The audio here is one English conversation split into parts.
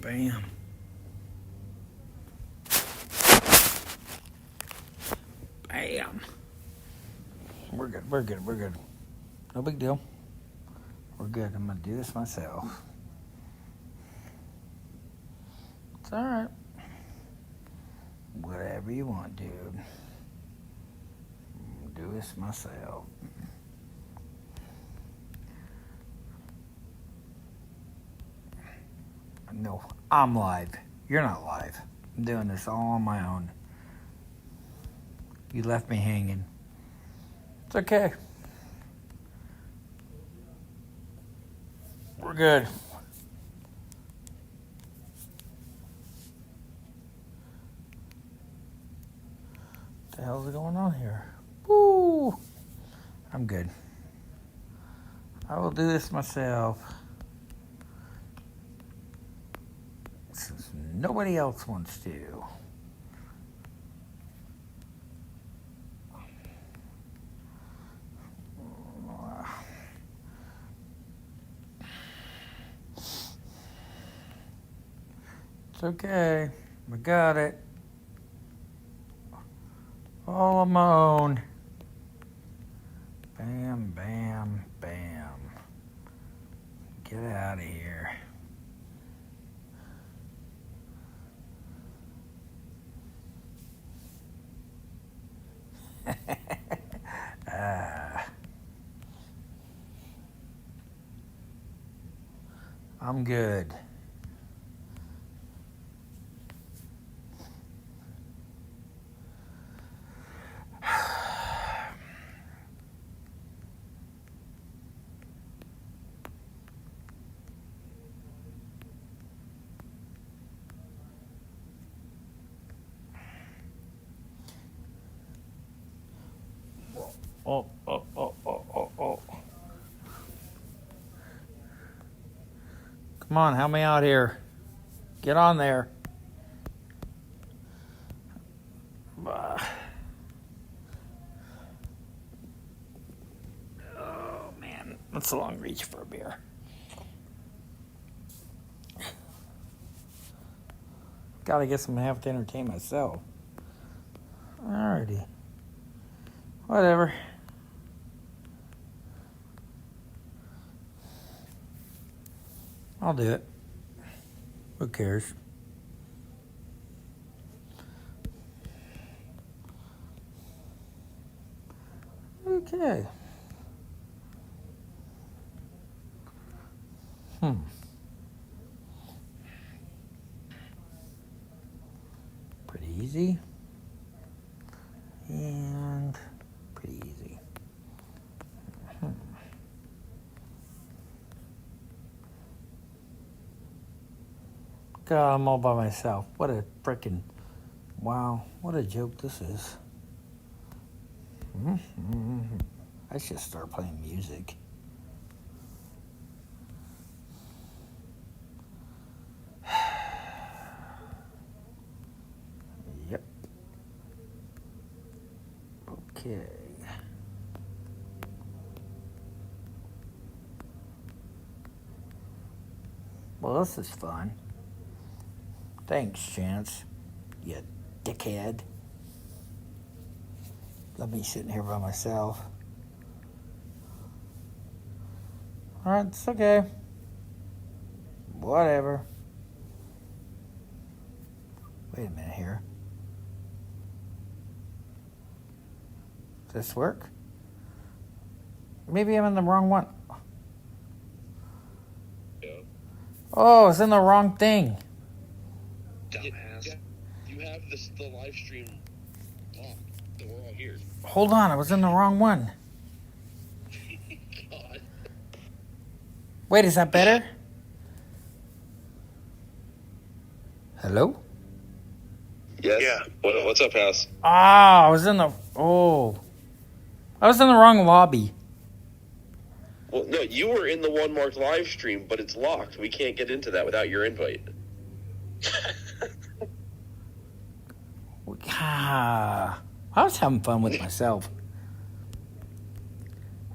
Bam. Bam. We're good. We're good. We're good. No big deal. We're good. I'm going to do this myself. It's all right. Whatever you want, dude. Do this myself. No, I'm live. You're not live. I'm doing this all on my own. You left me hanging. It's okay. We're good. What the hell is going on here? Woo! I'm good. I will do this myself. Since nobody else wants to. It's okay. I got it. All on my own. Bam, bam, bam. Get out of here. I'm good. Oh. Come on, help me out here. Get on there. Oh, man. That's a long reach for a beer. Gotta guess I'm gonna have to entertain myself. Alrighty. Whatever. I'll do it. Who cares? Okay. Pretty easy. And pretty easy. God, I'm all by myself. What a freaking... Wow, what a joke this is. I should start playing music. Yep. Okay. Well, this is fun. Thanks, Chance. You dickhead. Let me sitting here by myself. Alright, it's okay. Whatever. Wait a minute here. Does this work? Maybe I'm in the wrong one. Yeah. Oh, it's in the wrong thing. Dumbass. You have the live stream locked, so we're all here. Hold on, I was in the wrong one. God. Wait, is that better? Hello? Yes. Yeah. What's up, House? I was in the wrong lobby. Well, no, you were in the one marked live stream, but it's locked. We can't get into that without your invite. I was having fun with myself.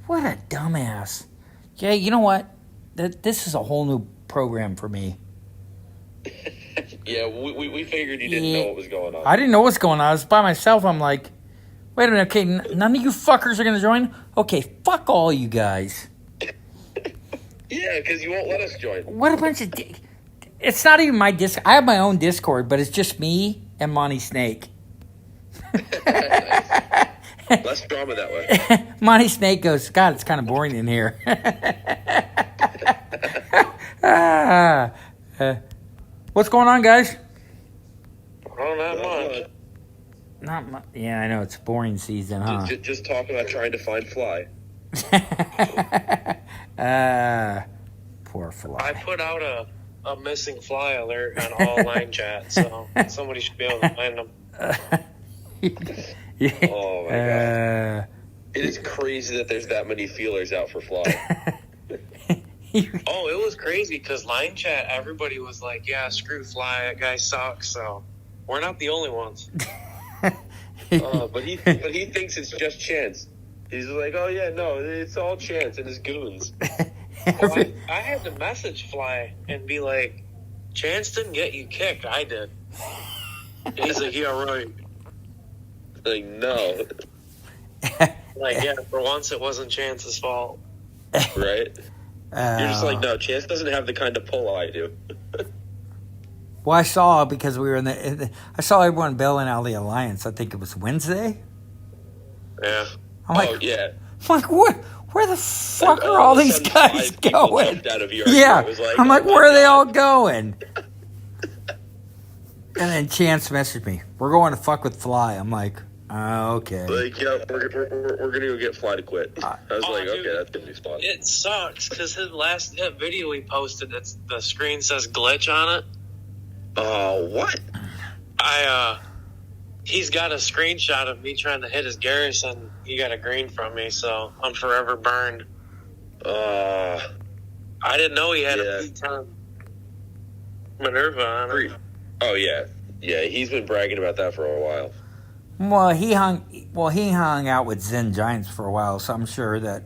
What a dumbass. Yeah, you know what? This is a whole new program for me. Yeah, we figured you didn't know what was going on. I didn't know what's going on. I was by myself. I'm like, wait a minute. Okay, none of you fuckers are going to join? Okay, fuck all you guys. Yeah, because you won't let us join. What a bunch of... It's not even my Discord. I have my own Discord, but it's just me and Monty Snake. Less drama that way. Monty Snake goes, God, it's kind of boring in here. What's going on, guys? Oh, not much. Not much. Yeah, I know. It's boring season, huh? Just talking about trying to find Fly. Poor Fly. I put out a missing fly alert on all line chat, so somebody should be able to find them. Oh my god! It is crazy that there's that many feelers out for Fly. Oh, it was crazy because line chat, everybody was like, "Yeah, screw Fly, that guy sucks." So we're not the only ones. But he thinks it's just chance. He's like, "Oh yeah, no, it's all chance and his goons." Well, I had to message Fly and be like, "Chance didn't get you kicked, I did." And he's like, "Yeah, right." Like, no. Like, yeah, for once it wasn't Chance's fault. Right? You're just like, no, Chance doesn't have the kind of pull I do. Well, I saw, because we were I saw everyone bailing out of the Alliance. I think it was Wednesday. Yeah. I'm like, oh, yeah. I'm like, where the fuck are all these guys going? Yeah. Like, I'm like, where are they all going? And then Chance messaged me, "We're going to fuck with Fly." I'm like, okay. Like, yeah, we're going to go get Fly to quit. I was like, dude, okay, that's going to be spot. It sucks because his last video he posted, the screen says glitch on it. Oh, what? He's got a screenshot of me trying to hit his garrison. He got a green from me, so I'm forever burned. I didn't know he had a P10 Minerva on it. Oh, yeah. Yeah, he's been bragging about that for a while. Well, he hung out with Zen Giants for a while, so I'm sure that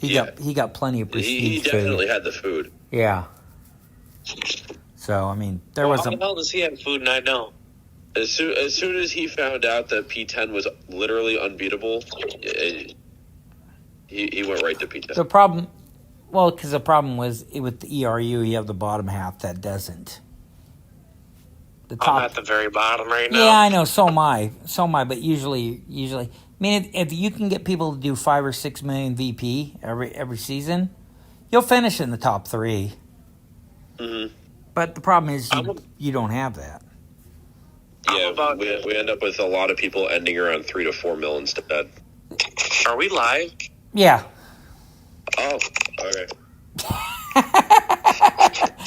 he got plenty of prestige. He definitely had the food. Yeah. So I mean, there was How the hell does he have food and I don't? As soon as he found out that P10 was literally unbeatable, he went right to P10. The problem, because the problem was with the ERU, you have the bottom half that doesn't. The top, I'm at the very bottom right now. Yeah, I know. So am I. But usually, I mean, if you can get people to do 5 or 6 million VP every season, you'll finish in the top 3. Mm-hmm. But the problem is you don't have that. Yeah, we end up with a lot of people ending around 3 to 4 mil instead. Are we live? Yeah. Oh, okay.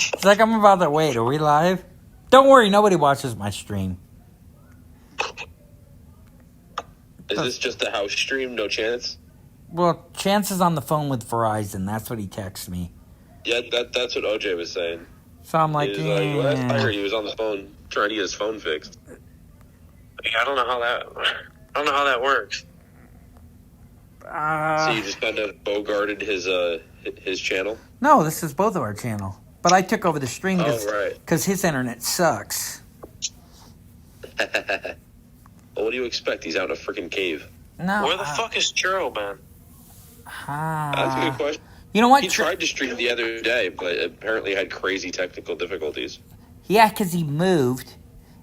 It's like I'm about to wait. Are we live? Don't worry, nobody watches my stream. Is this just a house stream? No chance? Well, Chance is on the phone with Verizon. That's what he texted me. Yeah, that's what OJ was saying. So I'm like, last I heard he was on the phone trying to get his phone fixed. Yeah, I don't know how that works. So you just kind of bogarted his channel? No, this is both of our channel. But I took over the stream because his internet sucks. Well, what do you expect? He's out in a freaking cave. No. Where the fuck is Churro, man? That's a good question. You know what? He tried to stream the other day, but apparently had crazy technical difficulties. Yeah, because he moved,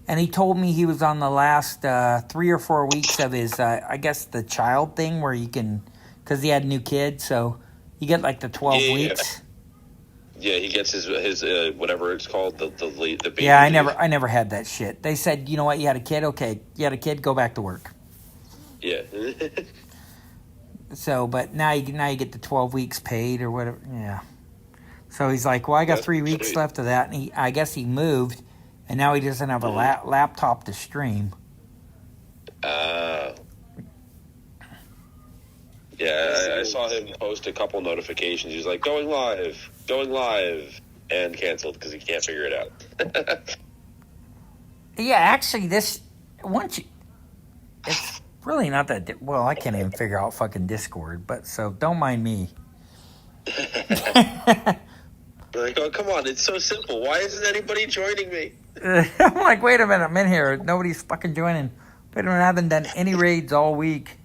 and he told me he was on the last 3 or 4 weeks of his, I guess, the child thing where you can, because he had a new kid, so you get like the 12 weeks. Yeah, he gets his whatever it's called, the baby. Yeah, I never had that shit. They said, you know what, you had a kid? Okay, you had a kid, go back to work. Yeah. So, but now you get the 12 weeks paid or whatever. Yeah. So he's like, well, I got 3 weeks left of that, and I guess he moved, and now he doesn't have a laptop to stream. Yeah, I saw him post a couple notifications. He was like, going live, and canceled because he can't figure it out. Yeah, actually, it's really not that, well, I can't even figure out fucking Discord, but so don't mind me. Like, oh, come on, it's so simple. Why isn't anybody joining me? I'm like, wait a minute, I'm in here. Nobody's fucking joining. Wait a minute, I haven't done any raids all week.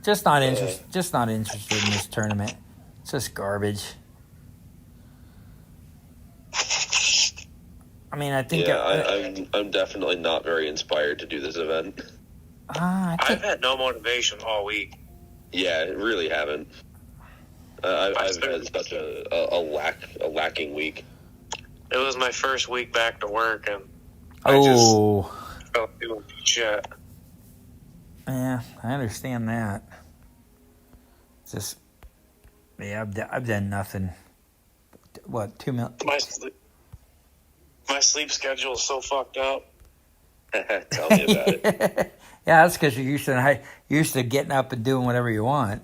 Just not interested in this tournament. It's just garbage. I mean, I think. I'm definitely not very inspired to do this event. I've had no motivation all week. Yeah, I really haven't. I've had such a lacking week. It was my first week back to work, and Oh. I just felt doing shit. Yeah, I understand that. Just, yeah, I've done nothing. What, 2 million? My sleep schedule is so fucked up. Tell me about it. Yeah, that's because you're used to getting up and doing whatever you want.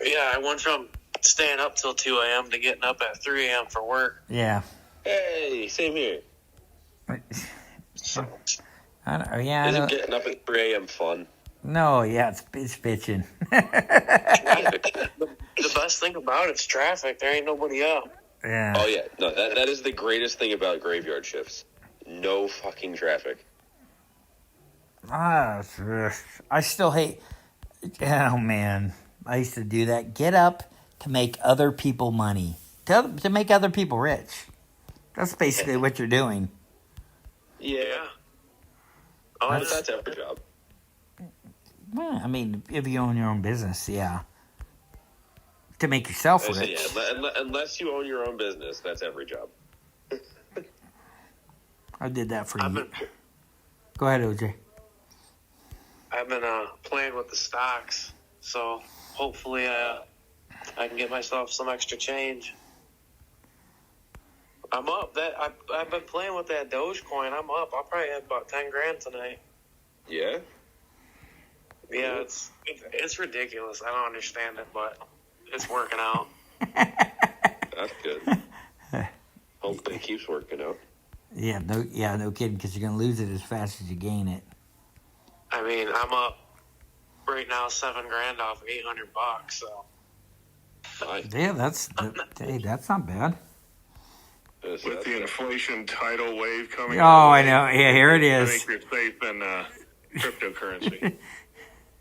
Yeah, I went from staying up till 2 a.m. to getting up at 3 a.m. for work. Yeah. Hey, same here. So, I don't, yeah, I Isn't don't, getting up at 3 a.m. fun? no, yeah, it's bitching. the best thing about it's traffic. There ain't nobody up. Yeah. Oh, yeah. No, that is the greatest thing about graveyard shifts. No fucking traffic. I still hate. Oh man, I used to do that. Get up to make other people money, to make other people rich. That's basically what you're doing. Yeah. Oh, That's every job. Well, I mean, if you own your own business, yeah. To make yourself I say, rich. yeah, unless you own your own business, that's every job. I did that for you. Go ahead, OJ. I've been playing with the stocks, so hopefully I can get myself some extra change. I'm up. I've been playing with that Dogecoin. I'm up. I'll probably have about 10 grand tonight. Yeah? Yeah, it's ridiculous. I don't understand it, but it's working out. That's good. Hopefully it keeps working out. Yeah, no kidding, because you're gonna lose it as fast as you gain it. I mean, I'm up right now 7 grand off $800. So Nice. Yeah, that's not bad. That's With the inflation tidal wave coming. Oh, I know. Yeah, here it I is. think you're safe in cryptocurrency.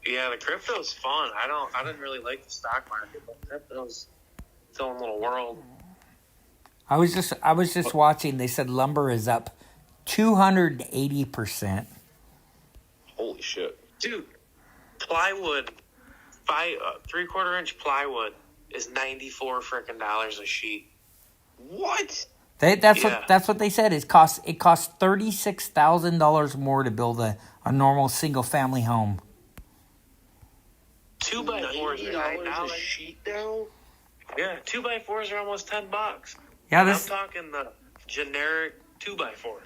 yeah, the crypto's fun. I didn't really like the stock market, but crypto's its own little world. I was just watching. They said lumber is up 280%. Holy shit. Dude, plywood, 3/4 inch plywood is $94 frickin' dollars a sheet. What? That's what they said. It costs $36,000 more to build a normal single family home. 2x4s are $90 a $9. sheet now? Yeah, 2x4s are almost $10. Yeah, I'm talking the generic 2x4.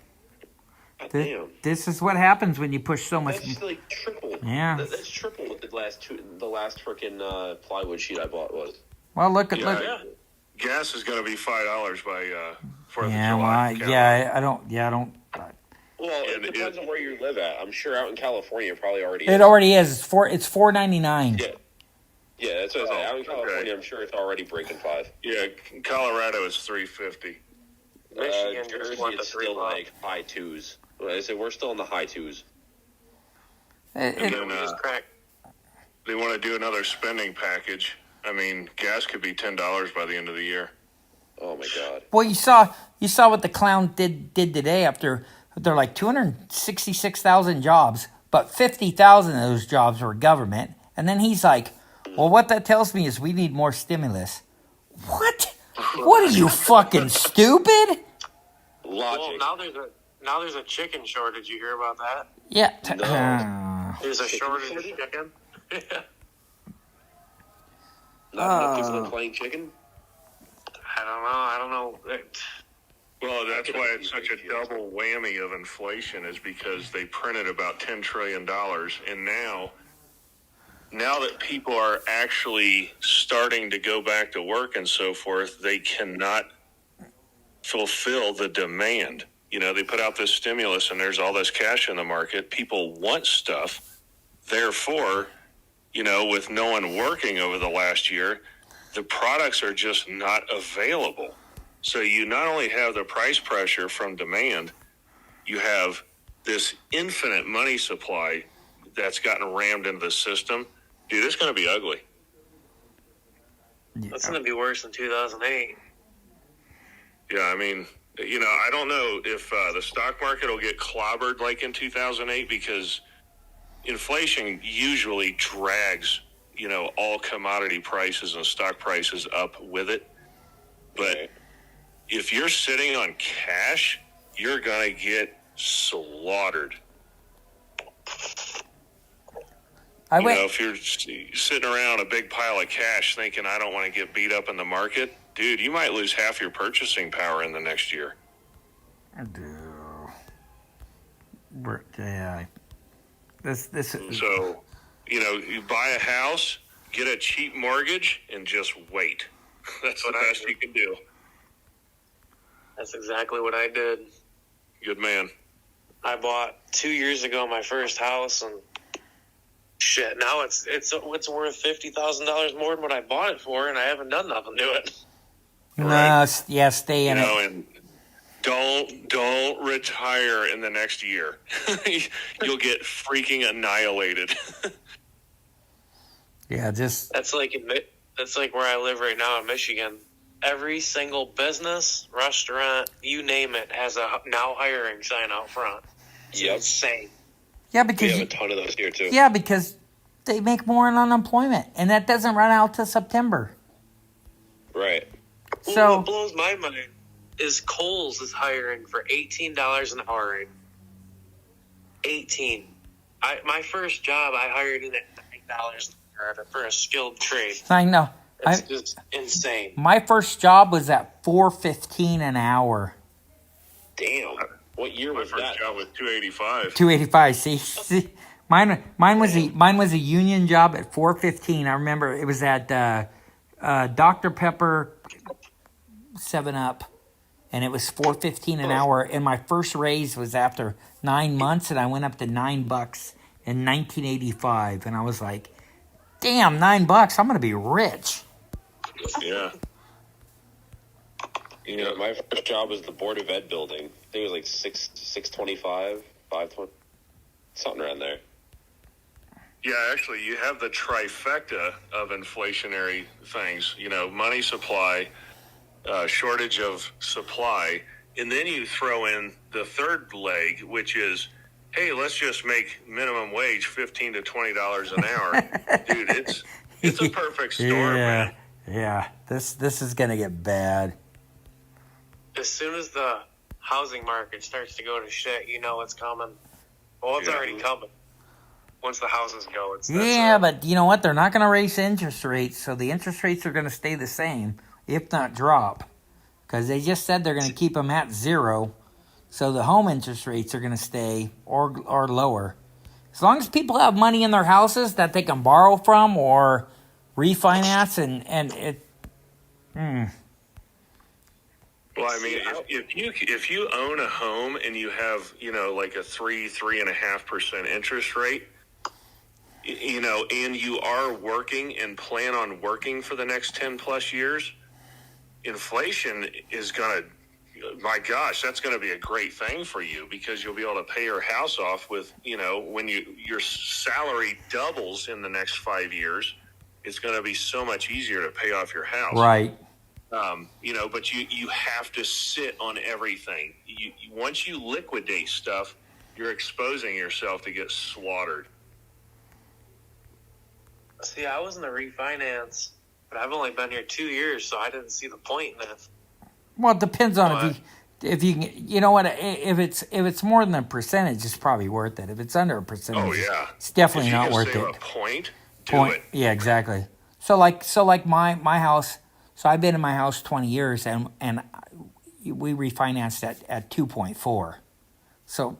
Damn. This is what happens when you push so much. That's like triple. Yeah. That's triple what the last freaking plywood sheet I bought was. Well, look. Yeah. Gas is going to be $5 by 4th of Yeah, July. well, I don't. Well, it depends on where you live at. I'm sure out in California it probably already is. It already is. It's $4.99. Yeah. Yeah, that's what I said. Out in California, I'm sure it's already breaking 5. Yeah, Colorado is $3.50. Michigan Jersey, just went to it's still $3. like high 2s. I said we're still in the high 2s. And Yeah, then we just cracked. they want to do another spending package. I mean, gas could be $10 by the end of the year. Oh my god. Well, you saw what the clown did today. After they're like 266,000 jobs, but 50,000 of those jobs were government. And then he's like, "Well, what that tells me is we need more stimulus." What? What are you fucking stupid? Logic. Well, now there's a chicken shortage. You hear about that? Yeah. No. There's a Chicken shortage of shortage? chicken. Not enough people are playing chicken? I don't know. Well, that's why it's such a double whammy of inflation, is because they printed about $10 trillion. And now that people are actually starting to go back to work and so forth, they cannot fulfill the demand. You know, they put out this stimulus and there's all this cash in the market. People want stuff. Therefore, you know, with no one working over the last year, the products are just not available. So you not only have the price pressure from demand, you have this infinite money supply that's gotten rammed into the system. Dude, it's going to be ugly. That's going to be worse than 2008. Yeah, I mean, I don't know if the stock market will get clobbered like in 2008 because inflation usually drags, all commodity prices and stock prices up with it. But if you're sitting on cash, you're going to get slaughtered. If you're sitting around a big pile of cash thinking, I don't want to get beat up in the market, dude, you might lose half your purchasing power in the next year. I do. Yeah. This is... So, you buy a house, get a cheap mortgage, and just wait. That's the best you can do. That's exactly what I did. Good man. I bought 2 years ago my first house, and shit, now it's worth $50,000 more than what I bought it for, and I haven't done nothing to it. No, yeah, stay in it. And don't retire in the next year. You'll get freaking annihilated. Yeah, that's like where I live right now in Michigan. Every single business, restaurant, you name it, has a now hiring sign out front. It's insane. Yeah, because we have a ton of those here too. Yeah, because they make more in unemployment, and that doesn't run out to September. Right. So what blows my mind is Kohl's is hiring for $18 an hour. Right? 18. My first job, I hired in at $9 an hour for a skilled trade. I know. It's just insane. My first job was at $4.15 an hour. Damn. What year was that? My first job was $2.85. $2.85. See, mine was a union job at $4.15. I remember it was at Dr. Pepper 7-Up, and it was $4.15 an hour. And my first raise was after 9 months, and I went up to $9 in 1985. And I was like, "Damn, $9! I'm gonna be rich." Yeah. My first job was the Board of Ed building. I think it was like $6.25, $5.20, something around there. Yeah, actually, you have the trifecta of inflationary things. Money supply, shortage of supply, and then you throw in the third leg, which is, hey, let's just make minimum wage $15 to $20 an hour. Dude, it's a perfect storm, man. Yeah, this is gonna get bad. As soon as the housing market starts to go to shit, you know it's coming. Well, it's already coming. Once the houses go, but you know what? They're not going to raise interest rates, so the interest rates are going to stay the same, if not drop, because they just said they're going to keep them at 0. So the home interest rates are going to stay or lower. As long as people have money in their houses that they can borrow from or refinance, and it. Well, I mean, if you own a home and you have like a 3.5% interest rate, and you are working and plan on working for the next 10 plus years, inflation is gonna. My gosh, that's going to be a great thing for you because you'll be able to pay your house off with, when your salary doubles in the next 5 years, it's going to be so much easier to pay off your house. Right. But you have to sit on everything. Once you liquidate stuff, you're exposing yourself to get slaughtered. See, I was in the refinance, but I've only been here 2 years, so I didn't see the point in that. Well, it depends on if you if it's more than a percentage, it's probably worth it. If it's under a percentage, it's definitely not worth it. If you can save a point, do it. Yeah, exactly. So like my house. So I've been in my house 20 years, and we refinanced at 2.4. So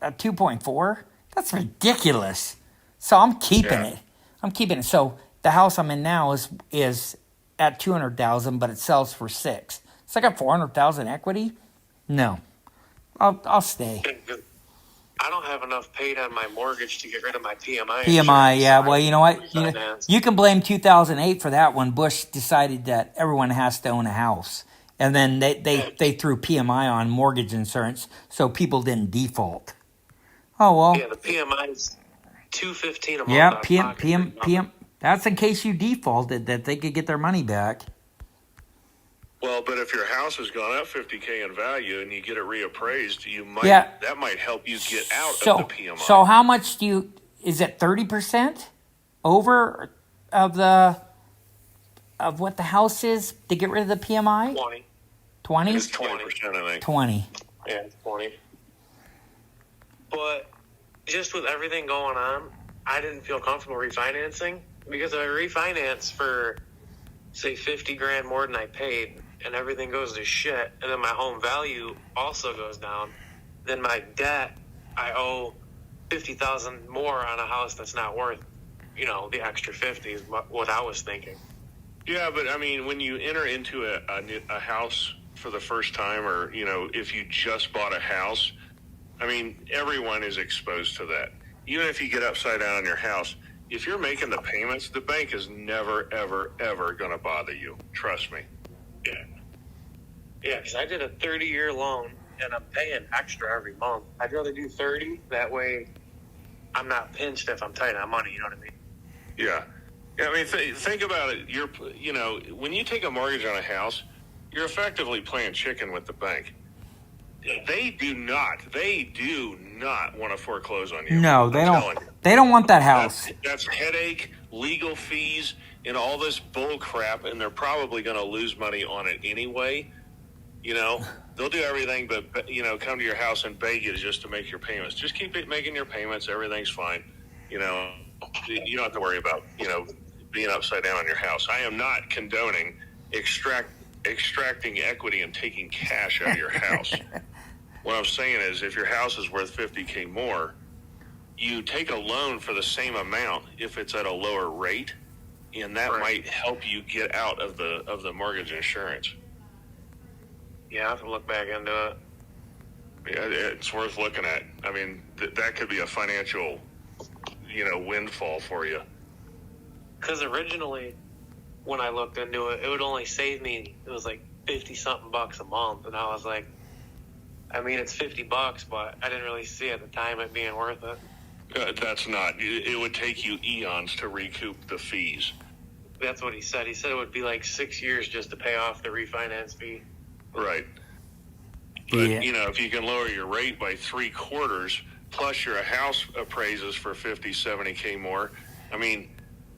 at 2.4, that's ridiculous. So I'm keeping it. So the house I'm in now is at $200,000, but it sells for $600,000. So I got $400,000 equity. No, I'll stay. I don't have enough paid on my mortgage to get rid of my PMI. PMI, yeah. So Well, you know what? You can blame 2008 for that when Bush decided that everyone has to own a house. And then they threw PMI on mortgage insurance so people didn't default. Oh, well. Yeah, the PMI is $215 a month. Yeah, PM. That's in case you defaulted, that they could get their money back. Well, but if your house has gone up $50K in value and you get it reappraised, that might help you get out of the PMI. So how much is it 30% over of what the house is to get rid of the PMI? 20. 20? It's 20%, I think. 20. Yeah, it's 20. But just with everything going on, I didn't feel comfortable refinancing, because if I refinance for, say, $50,000 more than I paid, and everything goes to shit, and then my home value also goes down, then my debt, I owe $50,000 more on a house that's not worth, the extra 50 is what I was thinking. Yeah, but I mean, when you enter into a house for the first time, or if you just bought a house, I mean, everyone is exposed to that. Even if you get upside down on your house, if you're making the payments, the bank is never, ever, ever going to bother you. Trust me. Yeah, because I did a 30-year loan, and I'm paying extra every month. I'd rather do 30. That way, I'm not pinched if I'm tight on money. You know what I mean? Yeah. I mean, think about it. When you take a mortgage on a house, you're effectively playing chicken with the bank. They do not want to foreclose on you. No, they don't. They don't want that house. That's headache, legal fees, and all this bull crap, and they're probably going to lose money on it anyway. They'll do everything but, come to your house and beg you just to make your payments. Just keep making your payments. Everything's fine. You don't have to worry about, being upside down on your house. I am not condoning extracting equity and taking cash out of your house. What I'm saying is, if your house is worth $50K more, you take a loan for the same amount if it's at a lower rate, and that might help you get out of the mortgage insurance. Yeah, I have to look back into it. Yeah, it's worth looking at. I mean, that could be a financial, windfall for you. Because originally, when I looked into it, it would only save me, it was like 50-something bucks a month. And I was like, I mean, it's $50, but I didn't really see at the time it being worth it. That's not. It would take you eons to recoup the fees. That's what he said. He said it would be like 6 years just to pay off the refinance fee. Right. But, if you can lower your rate by 3/4, plus your house appraises for 50, 70K more, I mean,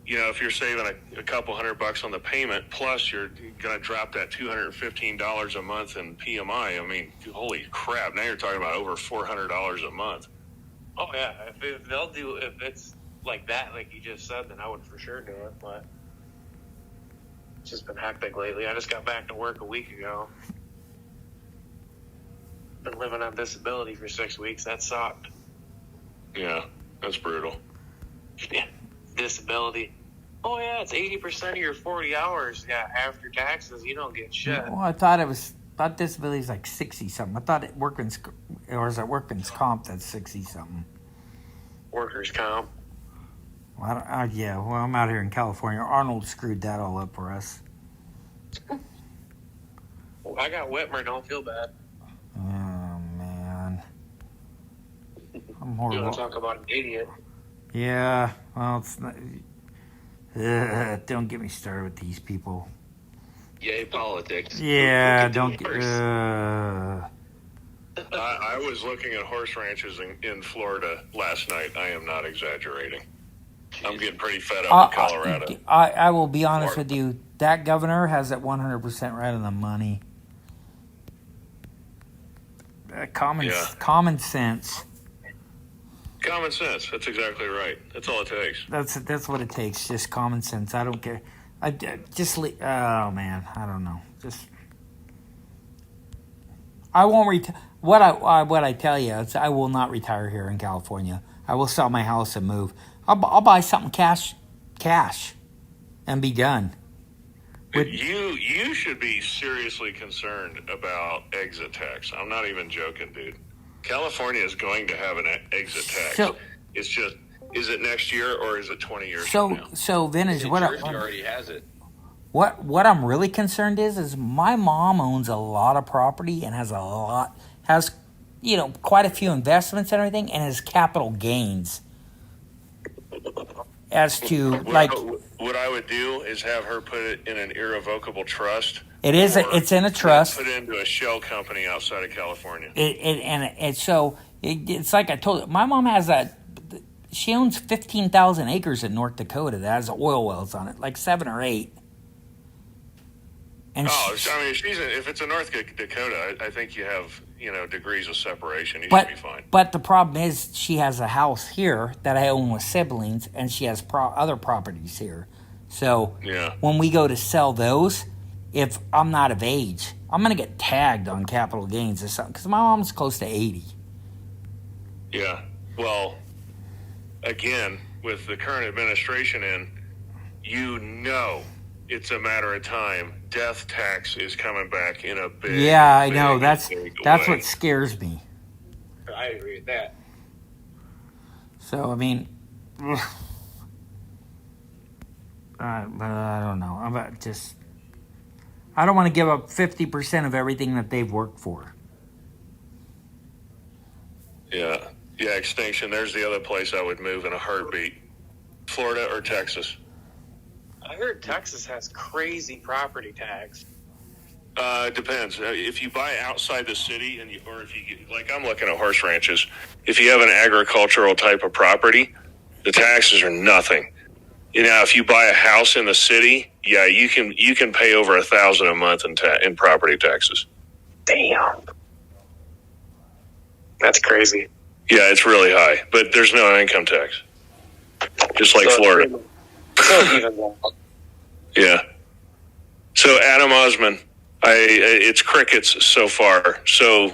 if you're saving a couple $100 on the payment, plus you're going to drop that $215 a month in PMI, I mean, holy crap, now you're talking about over $400 a month. Oh, yeah. If it's like that, like you just said, then I would for sure do it, but it's just been hectic lately. I just got back to work a week ago. Been living on disability for 6 weeks. That sucked. Yeah, that's brutal. Yeah, disability. Oh, yeah, it's 80% of your 40 hours. Yeah, after taxes, you don't get shit. Well, I thought disability is like 60-something. I thought workman's comp that's 60-something. Workers' comp. Well, I'm out here in California. Arnold screwed that all up for us. Well, I got Whitmer. Don't feel bad. Oh, man. I'm horrible. You want to talk about an idiot? Yeah, well, it's not... don't get me started with these people. Yay, politics. Yeah, don't get... I was looking at horse ranches in Florida last night. I am not exaggerating. I'm getting pretty fed up in Colorado. I will be honest with you. That governor has it 100% right on the money. Common sense. Common sense. That's exactly right. That's all it takes. That's what it takes. Just common sense. I don't care. Oh man, I don't know. I won't what I tell you is I will not retire here in California. I will sell my house and move. I'll buy something cash, and be done. You should be seriously concerned about exit tax. I'm not even joking, dude. California is going to have an exit tax. So- It's just, is it next year or is it 20 years from now? So Vintage, New what Jersey already has it. what I'm really concerned is my mom owns a lot of property and has quite a few investments and everything, and has capital gains. As to What I would do is have her put it in an irrevocable trust. it's in a trust. Put it into a shell company outside of California. It's like I told you, my mom has she owns 15,000 acres in North Dakota that has oil wells on it, like 7 or 8. And if it's in North Dakota, I think you have, degrees of separation. You but, should be fine. But the problem is she has a house here that I own with siblings, and she has other properties here. So when we go to sell those, if I'm not of age, I'm going to get tagged on capital gains or something, because my mom's close to 80. Yeah. Well, again, with the current administration it's a matter of time. Death tax is coming back in a big. Yeah, I know. That's way. what scares me. I agree with that. So I mean, but I don't know. I don't want to give up 50% of everything that they've worked for. Yeah, extinction. There's the other place I would move in a heartbeat. Florida or Texas. I heard Texas has crazy property tax. Depends. If you buy outside the city, or if you like, I'm looking at horse ranches. If you have an agricultural type of property, the taxes are nothing. If you buy a house in the city, you can pay over $1,000 a month in property taxes. Damn, that's crazy. Yeah, it's really high, but there's no income tax, just like Florida. Yeah. So Adam Osman, it's crickets so far. So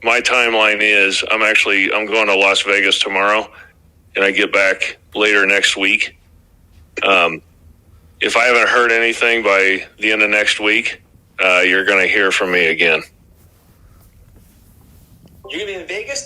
my timeline is I'm going to Las Vegas tomorrow, and I get back later next week. If I haven't heard anything by the end of next week, you're going to hear from me again. You're gonna be in Vegas